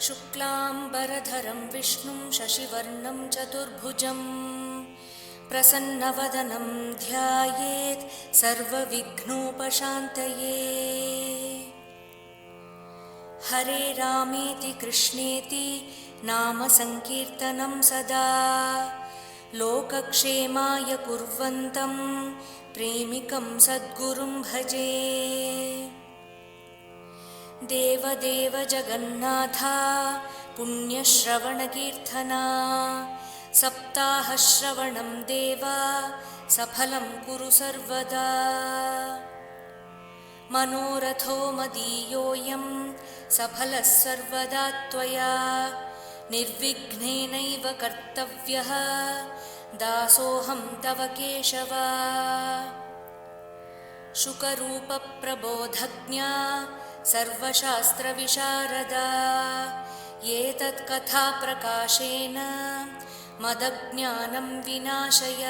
शुक्लाम्बरधरं विष्णुं शशिवर्णं चतुर्भुजं प्रसन्नवदनं ध्यायेत् सर्वविघ्नोपशान्तये। हरे रामेति कृष्णेति नाम संकीर्तनं सदा लोकक्षेमाय कुर्वन्तं प्रेमिकं सद्गुरुं भजे। देवदेव जगन्नाथा पुण्यश्रवणकीर्तना सप्ताहश्रवणं देवा सफलं कुरु सर्वदा। मनोरथो मदीयोऽयं सफलः सर्वदा त्वया निर्विघ्नेनैव कर्तव्यः दासोऽहं तव केशव। शुकरूपप्रबोधज्ञा सर्वशास्त्रविशारदा एतत्कथाप्रकाशेन मदज्ञानं विनाशय।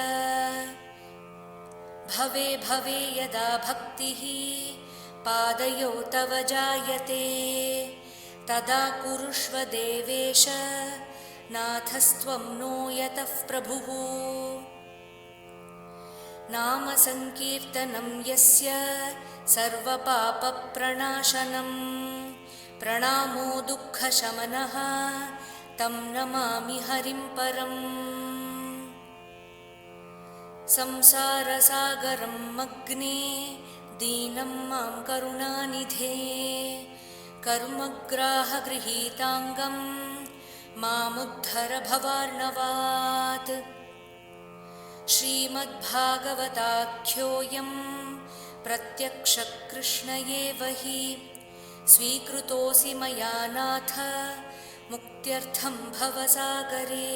भवे भवे यदा भक्तिः पादयो तव जायते तदा कुरुष्व देवेश नाथस्त्वं नो यतः प्रभुः। नाम संकीर्तनं यस्य सर्वपापप्रणाशनं प्रणामो दुःखशमनः तं नमामि हरिं परम्। संसारसागरं मग्ने दीनं मां करुणानिधे कर्मग्राहगृहीताङ्गं मामुद्धर भवार्णवात्। श्रीमद्भागवताख्योऽयं प्रत्यक्षकृष्ण एव हि स्वीकृतोऽसि मया नाथ मुक्त्यर्थं भवसागरे।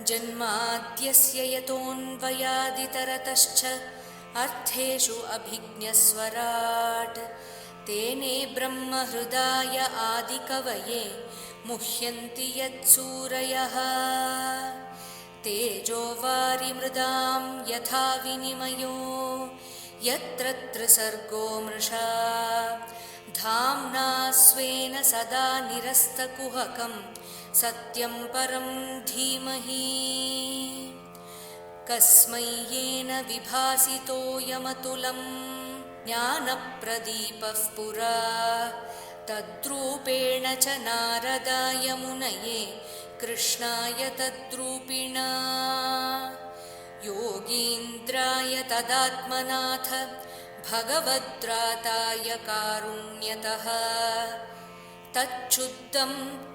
जन्माद्यस्य यतोऽन्वयादितरतश्च अर्थेषु अभिज्ञस्वराट् तेने ब्रह्महृदाय आदिकवये मुह्यन्ति यत्सूरयः। तेजो वारिमृदां यथा विनिमयो यत्र त्रिसर्गो मृषा धाम्ना स्वेन सदा निरस्तकुहकं सत्यं परं धीमहि। कस्मै येन विभासितोऽयमतुलं ज्ञानप्रदीपः पुरा तद्रूपेण च नारदाय मुनये कृष्णाय तद्रूपिणा। योगीन्द्राय तदात्मनाथ भगवद्राताय कारुण्यतः तच्छुद्धं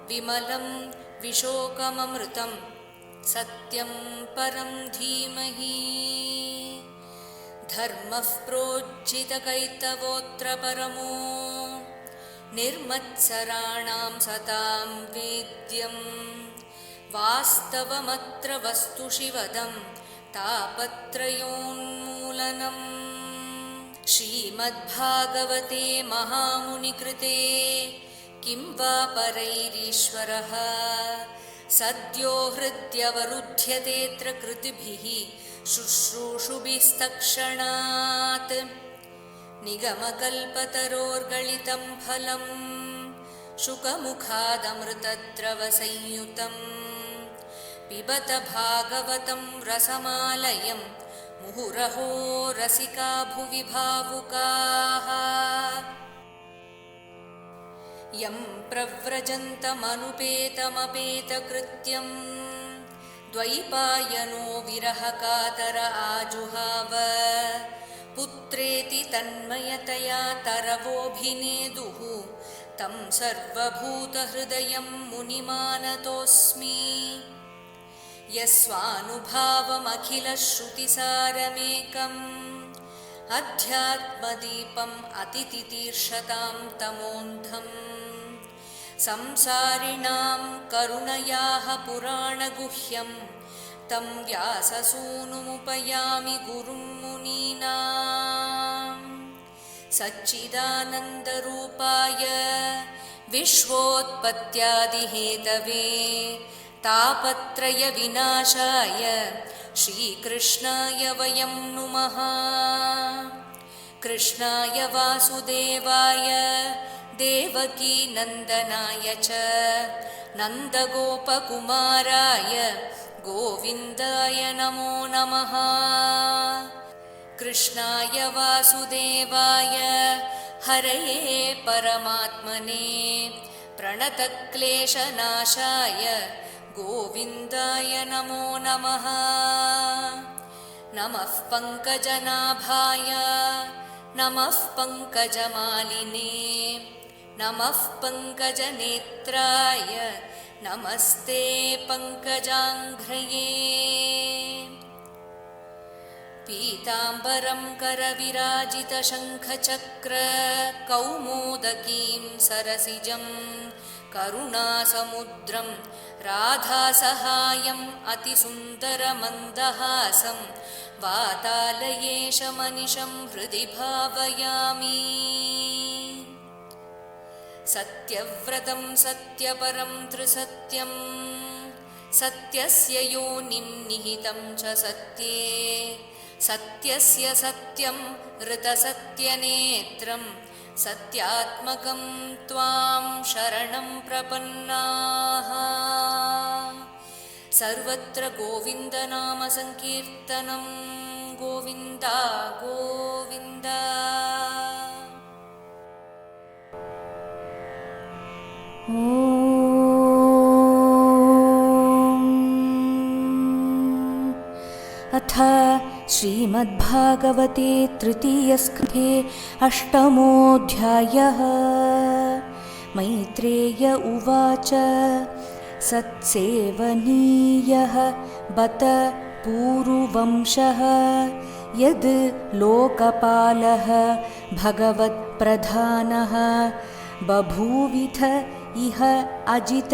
विमलं विशोकममृतं सत्यं परं धीमहि। धर्मः प्रोज्झितकैतवोऽत्र परमो निर्मत्सराणां सतां वेद्यं वास्तवमत्र वस्तु शिवदं तापत्रयोन्मूलनम्। श्रीमद्भागवते महामुनिकृते किं वा परैरीश्वरः सद्यो हृद्यवरुध्यतेऽत्र कृतिभिः शुश्रूषुभिस्तत्क्षणात्। निगमकल्पतरोर्गलितं फलं शुकमुखादमृतद्रवसंयुतं पिबत भागवतं रसमालयं मुहुरहो रसिका भुवि भावुकाः। यं प्रव्रजन्तमनुपेतमपेतकृत्यं द्वैपायनो विरहकातर आजुहाव पुत्रेति तन्मयतया तरवोऽभिनेदुः तं सर्वभूतहृदयं मुनिमानतोऽस्मि। यस्वानुभावमखिलश्रुतिसारमेकम् अध्यात्मदीपम् अतितितीर्षतां तमोऽन्धम् संसारिणां करुणयाः पुराणगुह्यं तं व्याससूनुमुपयामि गुरुं मुनीनां। सच्चिदानन्दरूपाय विश्वोत्पत्त्यादिहेतवे तापत्रयविनाशाय श्रीकृष्णाय वयं नुमः। कृष्णाय वासुदेवाय देवकी नन्दनाय च नन्दगोपकुमाराय गोविन्दाय नमो नमः। कृष्णाय वासुदेवाय हरये परमात्मने प्रणतक्लेशनाशाय गोविन्दाय नमो नमः। नमः पङ्कजनाभाय नमः पङ्कजमालिने नमः पङ्कजनेत्राय नमस्ते पङ्कजाङ्घ्रये। पीताम्बरं करविराजितशङ्खचक्र कौमोदकीं सरसिजं करुणासमुद्रं राधासहायम् अतिसुन्दरमन्दहासं वातालयेशमनिशं हृदि भावयामि। सत्यव्रतं सत्यपरं त्रिसत्यं सत्यस्य योनिं निहितं च सत्ये सत्यस्य सत्यं ऋतसत्यनेत्रं सत्यात्मकं त्वां शरणं प्रपन्नाः। सर्वत्र गोविन्दनामसङ्कीर्तनं गोविन्द गोविन्द। अथ श्रीमद्भागवते तृतीयस्कन्धे अष्टमोऽध्यायः। मैत्रेय उवाच सत्सेवनीयः बत पूरुवंशः यद् लोकपालः भगवत्प्रधानः बभूविथ इह अजित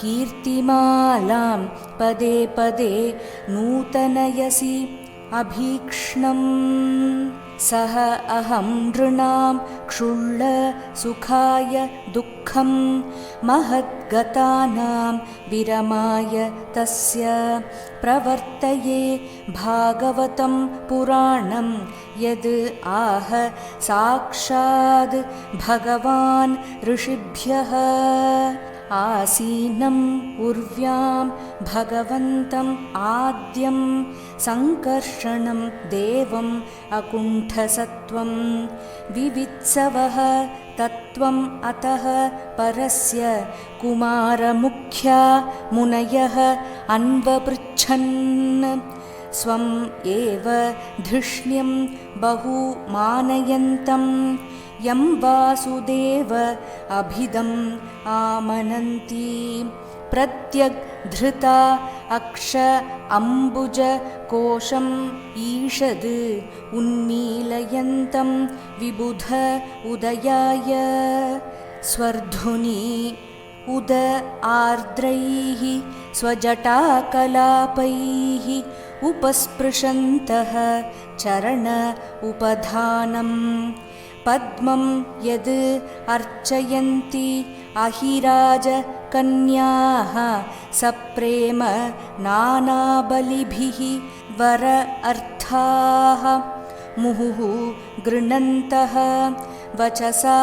कीर्तिमालां पदे पदे नूतनयसि अभीक्ष्णम्। सह अहं नृणां क्षुल्ल सुखाय दुःखं महद्गतानां विरमाय तस्य प्रवर्तये भागवतं पुराणं यद् आह साक्षाद् भगवान् ऋषिभ्यः आसीनम् उर्व्यां भगवन्तम् आद्यं सङ्कर्षणं देवम् अकुण्ठसत्वं विवित्सवः तत्त्वम् अतः परस्य कुमारमुख्या मुनयः अन्वपृच्छन् स्वम् एव धिष्ण्यं बहु मानयन्तं यं वासुदेव अभिदम् आमनन्ति प्रत्यग्धृता अक्ष अम्बुज कोशम् ईषद् उन्मीलयन्तं विबुध उदयाय स्वर्धुनी उद आर्द्रैः स्वजटाकलापैः उपस्पृशन्तः चरण उपधानम् पद्मं यद् अर्चयन्ति अहिराजकन्याः सप्रेम नानाबलिभिः वर अर्थाः मुहुः गृह्णन्तः वचसा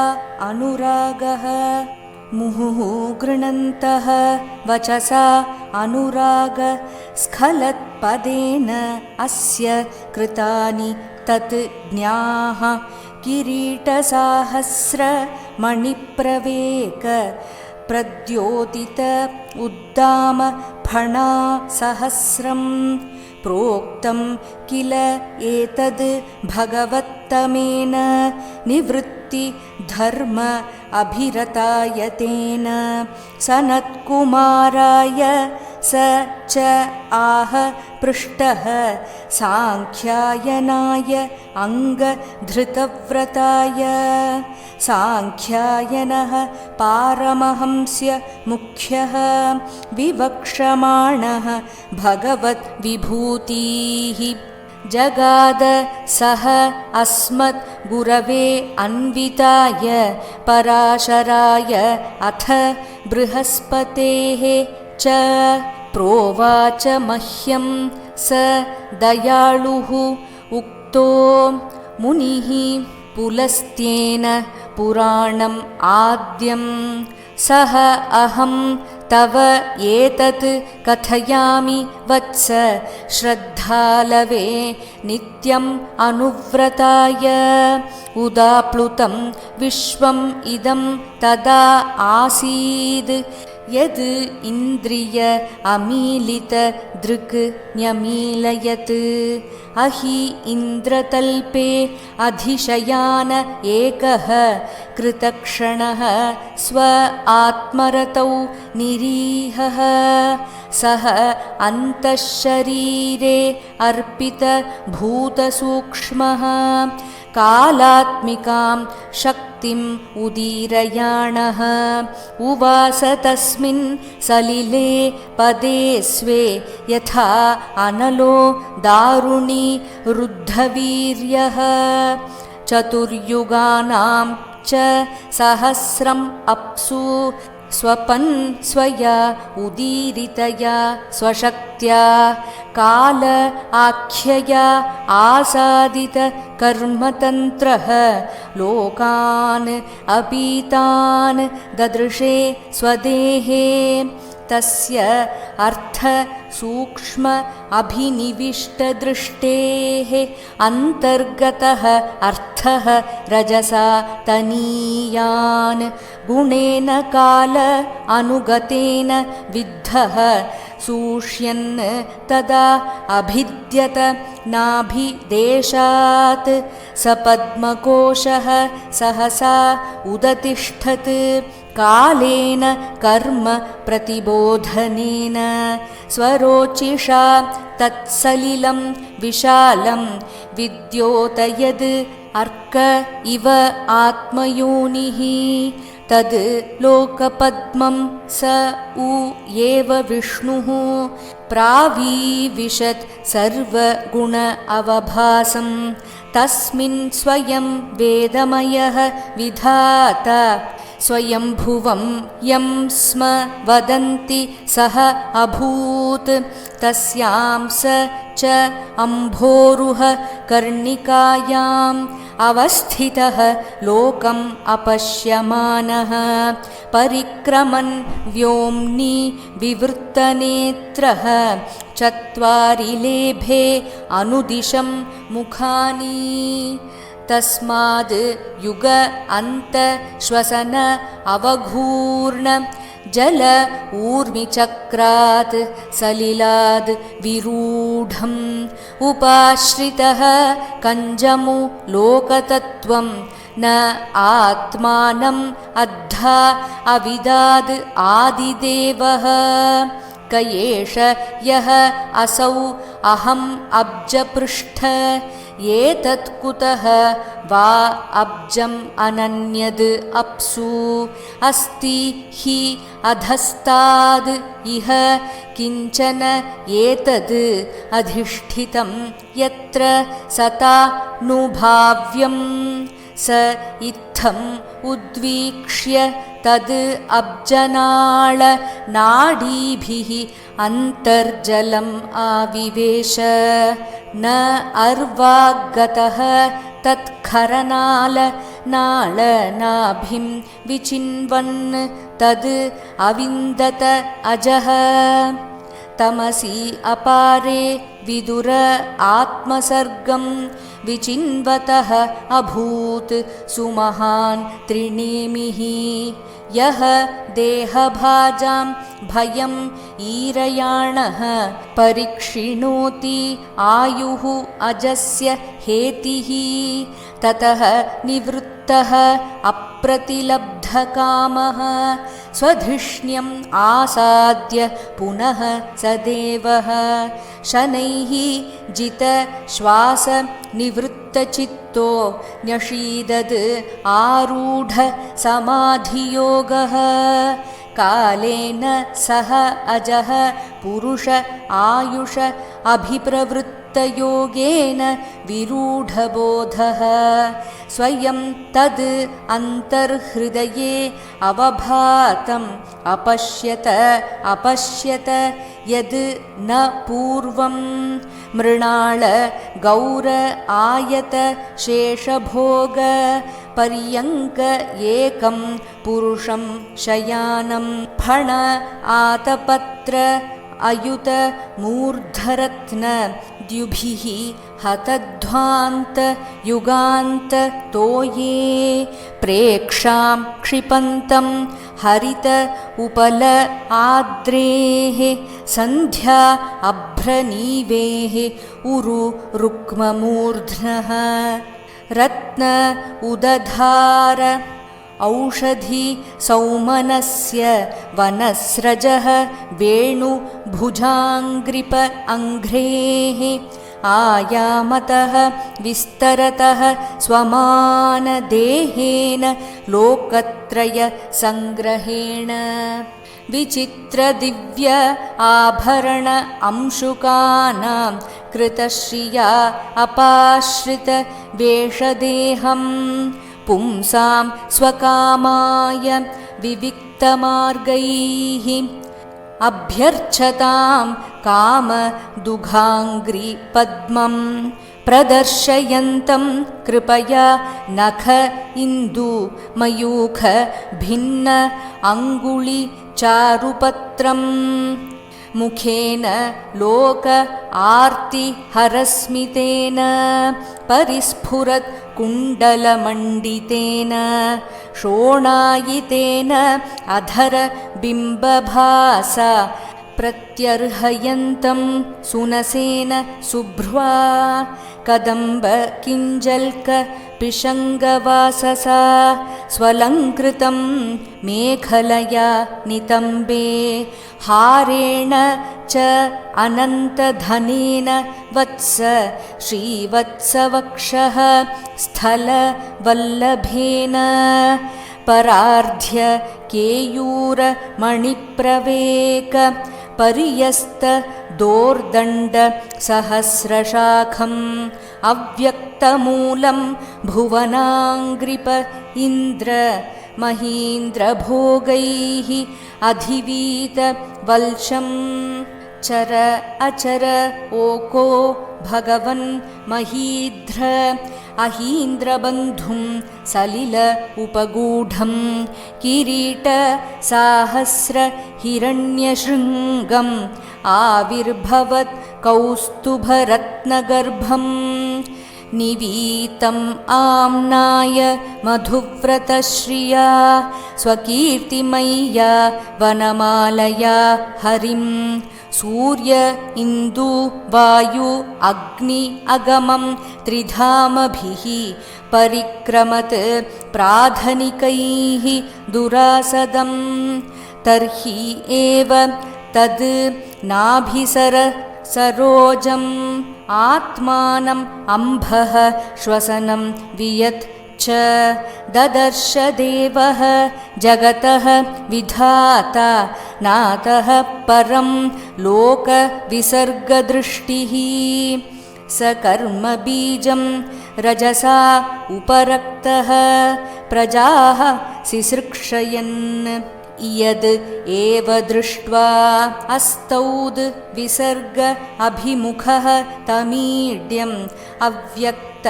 अनुरागः मुहुः गृह्णन्तः वचसा अनुराग स्खलत्पदेन अस्य कृतानि तत् ज्ञाः किरीटसाहस्र मणिप्रवेक प्रद्योतित उद्दाम फणा सहस्रं प्रोक्तं किल एतद् भगवत्तमेन निवृत्ति धर्म अभिरताय तेन सनत्कुमाराय स च आह पृष्टः साङ्ख्यायनाय अङ्गधृतव्रताय साङ्ख्यायनः पारमहंस्य मुख्यः विवक्षमाणः भगवद्विभूतिः जगाद सह अस्मद् गुरवे अन्विताय पराशराय अथ बृहस्पतेः च प्रोवाच मह्यं स दयाळुः उक्तो मुनिः पुलस्त्येन पुराणम् आद्यं सः अहं तव एतत् कथयामि वत्स श्रद्धालवे नित्यम् अनुव्रताय उदाप्लुतं विश्वम् इदं तदा आसीद् यद् इन्द्रिय अमीलित दृक् न्यमीलयत् अहि इन्द्रतल्पे अधिशयान एकः कृतक्षणः स्व आत्मरतौ निरीहः सः अन्तःशरीरे अर्पित भूतसूक्ष्मः कालात्मिकां शक्तिम् उदीरयाणः उवास तस्मिन् सलिले पदे स्वे यथा अनलो दारुणी रुद्धवीर्यः चतुर्युगानां च सहस्रम् अप्सु स्वपन् स्वया उदीरितया स्वशक्त्या काल आख्यया आसादित कर्मतन्त्रः लोकान् अपीतान् ददृशे स्वदेहे तस्य अर्थ सूक्ष्म अभिनिविष्टदृष्टेः अन्तर्गतः अर्थः रजसा तनीयान् गुणेन काल अनुगतेन विद्धः सूष्यन् तदा अभिद्यत नाभिदेशात् सपद्मकोशः सहसा उदतिष्ठत् कालेन कर्म प्रतिबोधनेन स्वरोचिषा तत्सलिलं विशालं विद्योतयद् अर्क इव आत्मयोनिः तद् लोकपद्मं स उ एव विष्णुः प्रावीविशत् सर्वगुण अवभासं तस्मिन् स्वयं वेदमयः विधाता स्वयंभुवं यं स्म वदन्ति सः अभूत् तस्यां स च अम्भोरुह कर्णिकायाम् अवस्थितः लोकम् अपश्यमानः परिक्रमन् व्योम्नि विवृत्तनेत्रः चत्वारि लेभे अनुदिशं मुखानि तस्माद् युग अन्त श्वसन अवघूर्ण जल ऊर्मिचक्रात् सलिलाद् विरूढम् उपाश्रितः कञ्जमु लोकतत्त्वं न आत्मानम् अद्धा अविदाद् आदिदेवः क एष यः असौ अहम् अब्जपृष्ठ एतत् कुतः वा अब्जम् अनन्यद् अप्सु अस्ति हि अधस्ताद् इह किञ्चन एतद् अधिष्ठितं यत्र सतानुभाव्यम् स इत्थम् उद्वीक्ष्य तद् अब्जनाळ नाडीभिः अन्तर्जलम् आविवेश न अर्वागतः तत्खरनाल नाळनाभिं विचिन्वन् तद् अविन्दत अजः तमसि अपारे विदुर आत्मसर्गं विचिन्वतः अभूत् सुमहान् त्रिनेमिः यः देहभाजां भयम् ईरयाणः परिक्षिणोति आयुः अजस्य हेतिः ततः निवृत्तः अप्रतिलब्धकामः स्वधिष्ण्यम् आसाद्य पुनः स देवः शनैः जित श्वास निवृत्तचित्तो न्यषीदद् आरूढ समाधियोगः कालेन सह अजः पुरुष आयुष अभिप्रवृत्तयोगेन विरूढबोधः स्वयं तद् अन्तर्हृदये अवभातम् अपश्यत यद् न पूर्वं मृणाल गौर आयत शेषभोग पर्यङ्क एकं पुरुषं शयानं फण आतपत्र अयुत मूर्धरत्न द्युभिः हतध्वान्त युगान्त तोये प्रेक्षां क्षिपन्तं हरित उपल आद्रेः सन्ध्या अभ्रनीवेः उरु रुक्ममूर्ध्नः रत्न उदधार औषधि सौमनस्य वनस्रजः वेणुभुजाङ्ग्रिप अङ्घ्रेः आयामतः विस्तरतः स्वमानदेहेन लोकत्रय सङ्ग्रहेण विचित्रदिव्य आभरण अंशुकानां कृतश्रिया अपाश्रित वेषदेहं पुंसां स्वकामाय विविक्तमार्गैः अभ्यर्चतां कामदुघाङ्घ्रिपद्मं प्रदर्शयन्तं कृपया नख इन्दु मयूख भिन्न अङ्गुलिचारुपत्रम् मुखेन लोक आर्तिहरस्मितेन परिस्फुरत् कुण्डलमण्डितेन शोणायितेन अधर बिम्बभासा प्रत्यर्हयन्तं सुनसेन शुभ्र्वा कदम्ब किञ्जल्क पिशङ्गवाससा स्वलङ्कृतं मेखलया नितम्बे हारेण च अनन्तधनेन वत्स श्रीवत्सवक्षः स्थलवल्लभेन परार्ध्य केयूरमणिप्रवेक पर्यस्त दोर्दण्ड सहस्रशाखम् अव्यक्तमूलं भुवनाङ्ग्रिप इन्द्र महीन्द्रभोगैः अधिवीत वल्शम् चर अचर ओको भगवन् महीध्र अहीन्द्रबन्धुं सलिल उपगूढं किरीट साहस्र हिरण्यशृङ्गम् आविर्भवत् कौस्तुभरत्नगर्भम् निवीतम् आम्नाय मधुव्रतश्रिया स्वकीर्तिमय्या वनमालया हरिं सूर्य इन्दु वायु अग्नि अगमं त्रिधामभिः परिक्रमत् प्राधनिकैः दुरासदं तर्हि एव तद् नाभिसर सरोजम् आत्मानम् अम्भः श्वसनं वियत् च ददर्श देवः जगतः विधाता नातः परं लोकविसर्गदृष्टिः स कर्मबीजं रजसा उपरक्तः प्रजाः सिसृक्षयन् यद् एव दृष्ट्वा अस्तौद् विसर्ग अभिमुखः तमीड्यम् अव्यक्त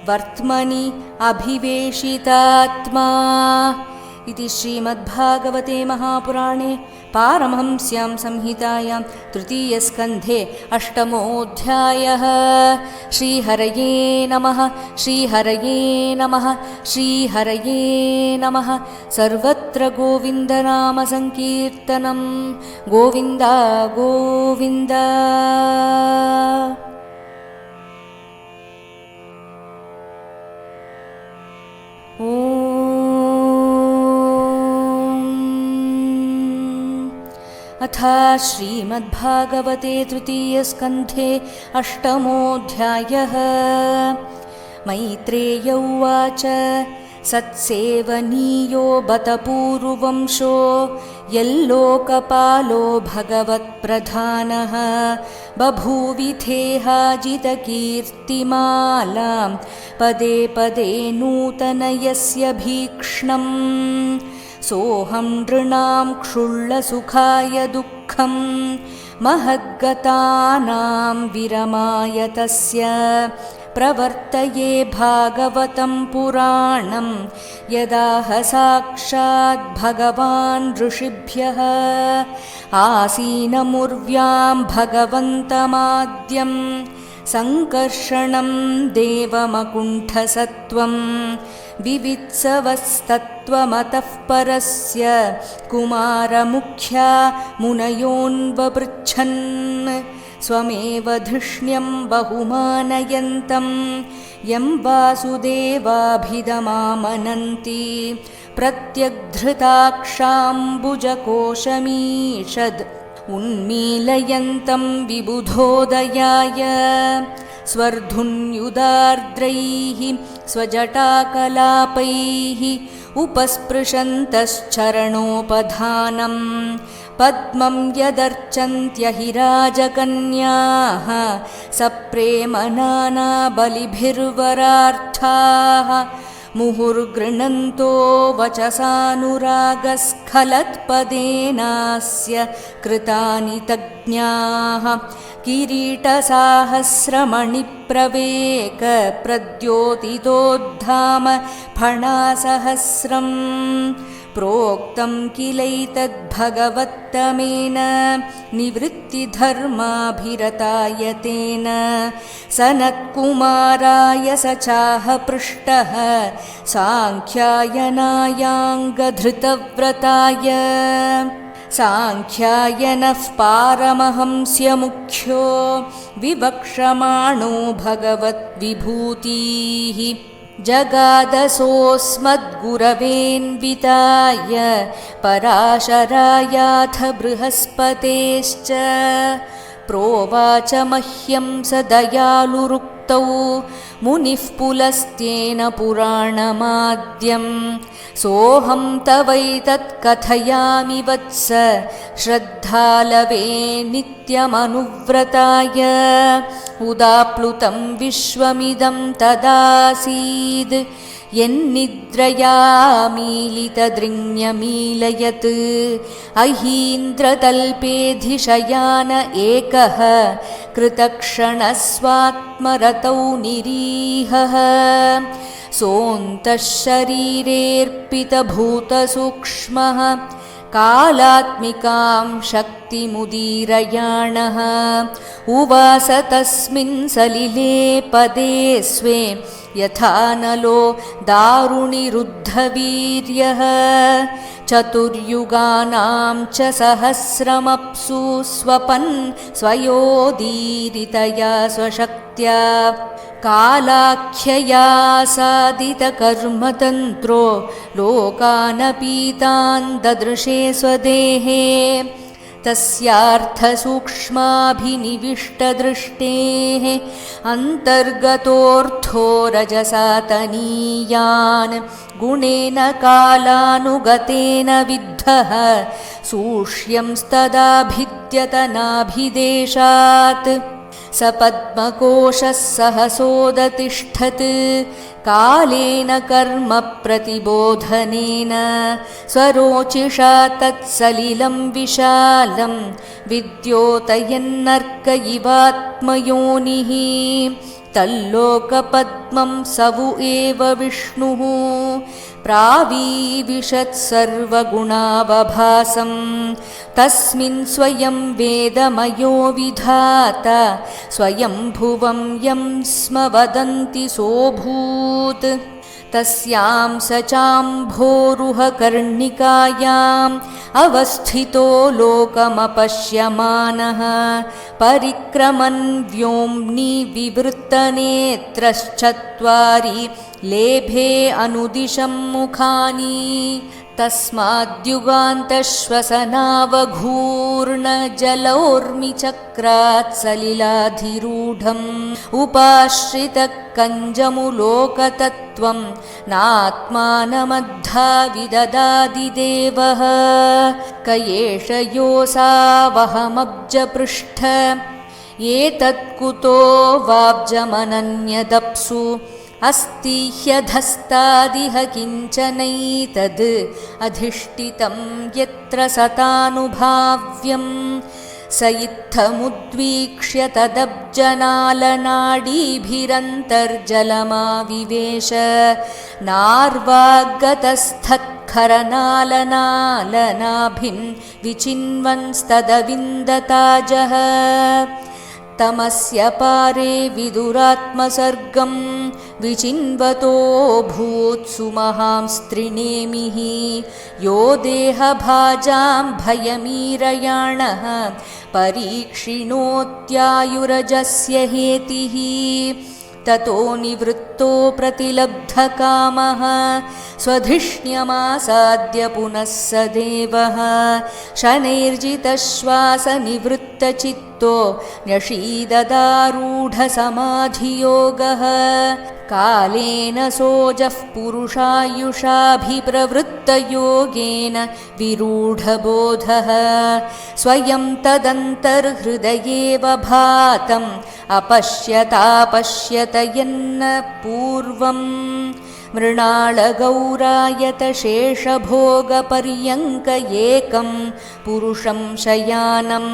वर्त्मनि अभिवेशितात्मा इति श्रीमद्भागवते महापुराणे पारमहंस्यां संहितायां तृतीयस्कन्धे अष्टमोऽध्यायः। श्रीहरये नमः। श्रीहरये नमः। श्रीहरये नमः। सर्वत्र गोविन्दनामसङ्कीर्तनं गोविन्द गोविन्द। अथ श्रीमद्भागवते तृतीयस्कन्धे अष्टमोऽध्यायः। मैत्रेय उवाच सत्सेवनीयो बत पूर्ववंशो यल्लोकपालो भगवत्प्रधानः बभूविथेहाजितकीर्तिमालां पदे पदे नूतनयस्य भीक्ष्णम् सोऽहं नृणां क्षुल्लसुखाय दुःखं महद्गतानां विरमाय तस्य प्रवर्तये भागवतं पुराणं यदाह साक्षात् भगवान् ऋषिभ्यः आसीनमुर्व्यां भगवन्तमाद्यं सङ्कर्षणं देवमकुण्ठसत्त्वं विवित्सवस्तत्त्वमतः परस्य कुमारमुख्या मुनयोन्वपृच्छन् स्वमेव धिष्ण्यं बहुमानयन्तं यं वासुदेवाभिधमामनन्ति प्रत्यग्धृताक्षाम्बुजकोशमीषद् उन्मीलयन्तं विबुधोदयाय स्वर्धुन्युदार्द्रैः स्वजटाकलापैः उपस्पृशन्तश्चरणोपधानं पद्मं यदर्चन्त्यहिराजकन्याः सप्रेमनानाबलिभिर्वरार्थाः मुहुर्गृह्णन्तो वचसानुरागस्खलत्पदेनास्य कृतानि तज्ञाः किरीटसाहस्रमणिप्रवेकप्रद्योतितोद्धाम फणासहस्रम् प्रोक्तं किलैतद्भगवत्तमेन निवृत्तिधर्माभिरताय तेन सनत्कुमाराय स चाह पृष्टः साङ्ख्यायनायाङ्गधृतव्रताय साङ्ख्यायनः पारमहंस्यमुख्यो विवक्षमाणो भगवद्विभूतिः जगादसोऽस्मद्गुरवेऽन्विताय पराशरायाथ बृहस्पतेश्च प्रोवाच मह्यं स दयालुरुक्तौ मुनिः पुलस्त्येन पुराणमाद्यं सोऽहं तवैतत् कथयामि वत्स श्रद्धालवे नित्यमनुव्रताय उदाप्लुतं विश्वमिदं तदासीद् यन्निद्रयामीलितदृङ्यमीलयत् अहीन्द्रतल्पेऽधिशयान एकः कृतक्षणस्वात्मरतौ निरीहः सोऽन्तः शरीरेऽर्पितभूतसूक्ष्मः कालात्मिकां शक्तिमुदीरयाणः उवास तस्मिन् सलिले पदे स्वे यथा नलो दारुणिरुद्धवीर्यः चतुर्युगानां च सहस्रमप्सु स्वपन् स्वयोदीरितया स्वशक्त्या कालाख्यया सादितकर्मतन्त्रो लोकानपीतान् ददृशे स्वदेहे तस्यार्थसूक्ष्माभिनिविष्टदृष्टेः अन्तर्गतोऽर्थो रजसा तनीयान् गुणेन कालानुगतेन विद्धः सूक्ष्यंस्तदा भिद्यतनाभिदेशात् स पद्मकोशः सहसोदतिष्ठत् कालेन कर्म प्रतिबोधनेन स्वरोचिषा तत्सलिलं विशालं विद्योतयन्नर्क इवात्मयोनिः तल्लोकपद्मं सवु एव विष्णुः प्रावीविशत् सर्वगुणावभासं तस्मिन् स्वयं वेदमयो विधाता स्वयंभुवं यं स्म वदन्ति सोऽभूत् तस्यां स चाम्भोरुहकर्णिकायाम् अवस्थितो लोकमपश्यमानः परिक्रमन् व्योम्नि विवृत्तनेत्रश्चत्वारि लेभे अनुदिशं मुखानि तस्माद्युगान्तश्वसनावघूर्णजलौर्मिचक्रात् सलिलाधिरूढम् उपाश्रितकञ्जमुलोकतत्त्वं नात्मानमद्धा विददादिदेवः क एष योऽसावहमब्जपृष्ठ एतत्कुतो वाब्जमनन्यदप्सु अस्ति ह्यधस्तादिह किञ्चनैतद् अधिष्ठितं यत्र सतानुभाव्यं स इत्थमुद्वीक्ष्य तदब्जनालनाडीभिरन्तर्जलमाविवेश नार्वागतस्थत्खरनालनालनाभिं विचिन्वंस्तदविन्दताजः तमस्य पारे विदुरात्मसर्गं विचिन्वतो भूत्सु महांस्त्रिनेमिः यो देहभाजां भयमीरयाणः परीक्षिणोत्यायुरजस्य हेतिः ततो निवृत्तो प्रतिलब्धकामः स्वधिष्ण्यमासाद्य पुनः स देवः शनैर्जितश्वासनिवृत्तचित्तो न्यषीददारूढसमाधियोगः कालेन सोजः पुरुषायुषाभिप्रवृत्तयोगेन विरूढबोधः स्वयं तदन्तर्हृदयेव भातम् अपश्यतापश्यत यन्न पूर्वम् मृणालगौरायतशेषभोगपर्यङ्क एकं पुरुषं शयानं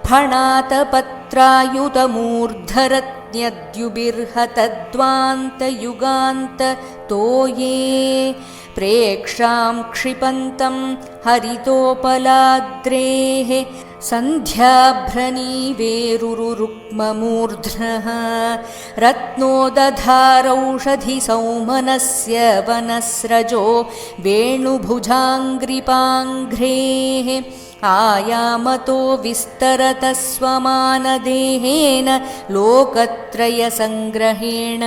फणातपत्रायुतमूर्धरत्न्यद्युबिर्हतद्वान्तयुगान्ततो ये प्रेक्षां क्षिपन्तं हरितोपलाद्रेः सन्ध्याभ्रनीवेरुरुक्ममूर्ध्नः रत्नोदधारौषधिसौमनस्य वनस्रजो वेणुभुजाङ्घ्रिपाङ्घ्रेः आयामतो विस्तरतः स्वमानदेहेन लोकत्रयसङ्ग्रहेण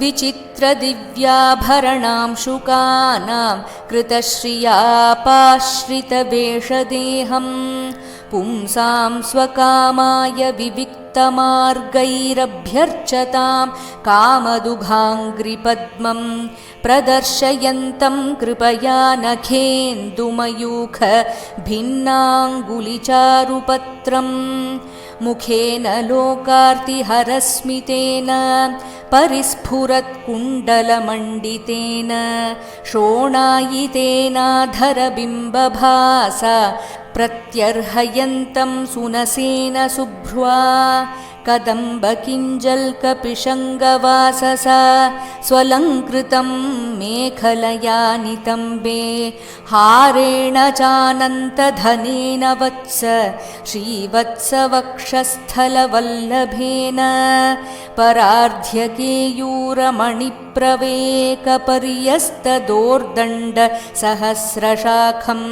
विचित्रदिव्याभरणांशुकानां कृतश्रियापाश्रितवेषदेहं पुंसां स्वकामाय विविक्तमार्गैरभ्यर्चतां कामदुघाङ्घ्रिपद्मं प्रदर्शयन्तं कृपया नखेन्दुमयूख भिन्नाङ्गुलिचारुपत्रम् मुखेन लोकार्तिहरस्मितेन परिस्फुरत्कुण्डलमण्डितेन शोणायितेनाधरबिम्बभासा प्रत्यर्हयन्तं सुनसेन शुभ्र्वा कदम्बकिञ्जल्कपिशङ्गवाससा स्वलङ्कृतं मेखलया नितम्बे हारेण चानन्तधनेन वत्स श्रीवत्सवक्षस्थलवल्लभेन परार्ध्यकेयूरमणिप्रवेकपर्यस्तदोर्दण्डसहस्रशाखम्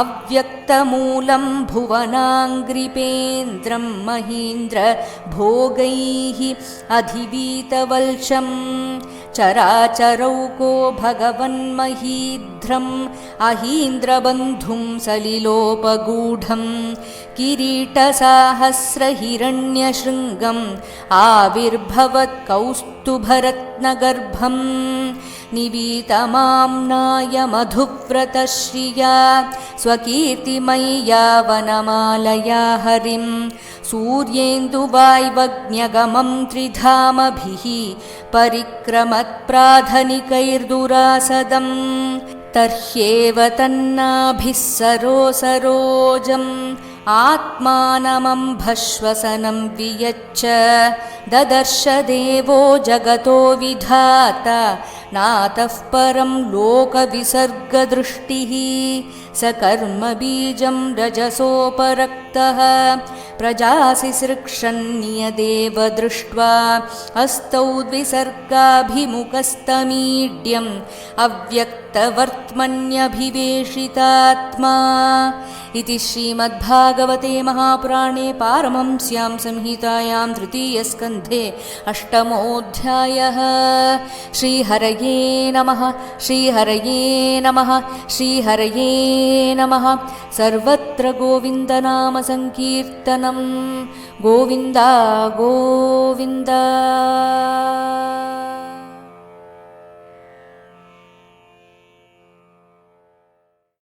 अव्यक्तमूलं भुवनाङ्घ्रिपेन्द्रं महीन्द्र भोगैः अधिवीतवल्शम् चराचरौको भगवन्महीध्रम् अहीन्द्रबन्धुं सलिलोपगूढं किरीटसाहस्रहिरण्यशृङ्गम् आविर्भवत्कौस्तुभरत्नगर्भम् निवीतमाम्नाय मधुव्रतश्रिया स्वकीर्तिमय्या वनमालया हरिं सूर्येन्दुवाय्वग्न्यगमं त्रिधामभिः परिक्रमत्प्राधनिकैर्दुरासदम् तर्ह्येव तन्नाभिः सरोसरोजम् आत्मानमम्भश्वसनं वियच्छ ददर्श देवो जगतो विधाता नातः परं लोकविसर्गदृष्टिः स कर्मबीजं रजसोपरक्तः प्रजासि सृक्षन्नियदेव दृष्ट्वा हस्तौ द्विसर्गाभिमुखस्तमीड्यम् अव्यक्तवर्त्मन्यभिवेशितात्मा इति श्रीमद्भागवते महापुराणे पारमहंस्यां संहितायां तृतीयस्कन्धे अष्टमोऽध्यायः। श्रीहरये नमः। श्रीहरये नमः। श्रीहरये नमः। सर्वत्र गोविन्दनामसङ्कीर्तनं गोविन्द गोविन्द।